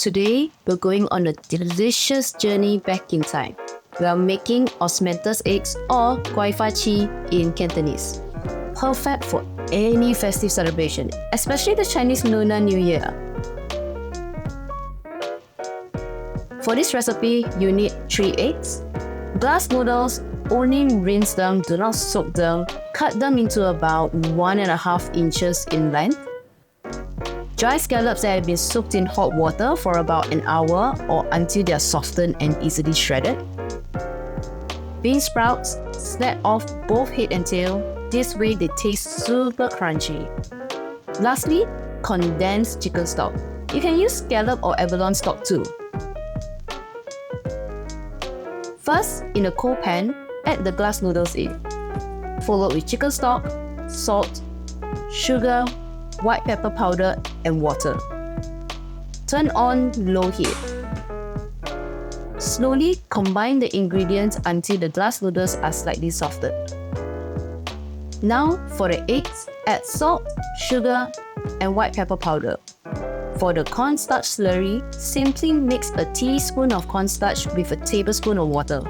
Today, we're going on a delicious journey back in time. We are making Osmanthus Eggs or Kwai Fa Chi in Cantonese. Perfect for any festive celebration, especially the Chinese Lunar New Year. For this recipe, you need 3 eggs, glass noodles, only rinse them, do not soak them, cut them into about 1.5 inches in length. Dry scallops that have been soaked in hot water for about an hour or until they are softened and easily shredded. Bean sprouts, snap off both head and tail. This way they taste super crunchy. Lastly, condensed chicken stock. You can use scallop or abalone stock too. First, in a cold pan, add the glass noodles in, followed with chicken stock, salt, sugar, white pepper powder, and water. Turn on low heat. Slowly combine the ingredients until the glass noodles are slightly softened. Now, for the eggs, add salt, sugar, and white pepper powder. For the cornstarch slurry, simply mix a teaspoon of cornstarch with a tablespoon of water.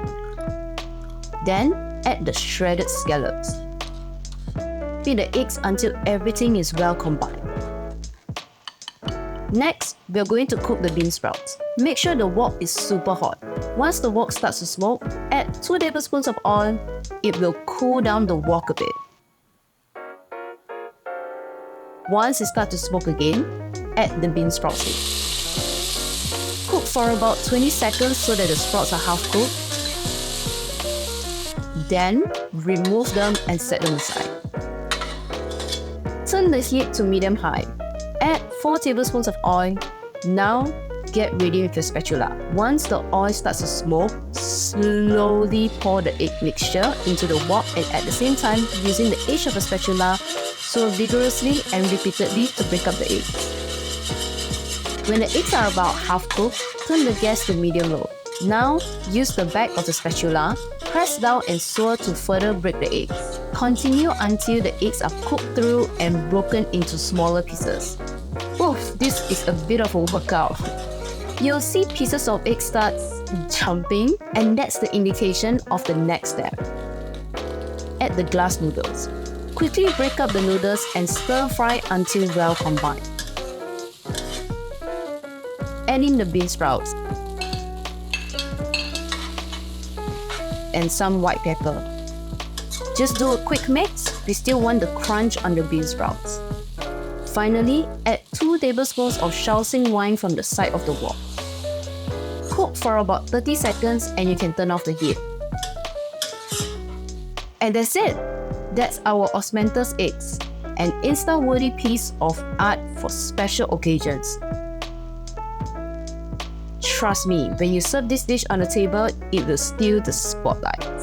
Then, add the shredded scallops. Beat the eggs until everything is well combined. Next, we are going to cook the bean sprouts. Make sure the wok is super hot. Once the wok starts to smoke, add 2 tablespoons of oil. It will cool down the wok a bit. Once it starts to smoke again, add the bean sprouts in. Cook for about 20 seconds so that the sprouts are half cooked. Then, remove them and set them aside. Turn the heat to medium-high. Add 4 tablespoons of oil. Now, get ready with your spatula. Once the oil starts to smoke, slowly pour the egg mixture into the wok and at the same time, using the edge of a spatula, swirl vigorously and repeatedly to break up the eggs. When the eggs are about half cooked, turn the gas to medium-low. Now, use the back of the spatula, press down and swirl to further break the eggs. Continue until the eggs are cooked through and broken into smaller pieces. Oof, this is a bit of a workout. You'll see pieces of egg start jumping, and that's the indication of the next step. Add the glass noodles. Quickly break up the noodles and stir fry until well combined. Add in the bean sprouts and some white pepper. Just do a quick mix, we still want the crunch on the bean sprouts. Finally, add 2 tablespoons of Shaoxing wine from the side of the wok. Cook for about 30 seconds and you can turn off the heat. And that's it! That's our Osmanthus Eggs, an Insta-worthy piece of art for special occasions. Trust me, when you serve this dish on the table, it will steal the spotlight.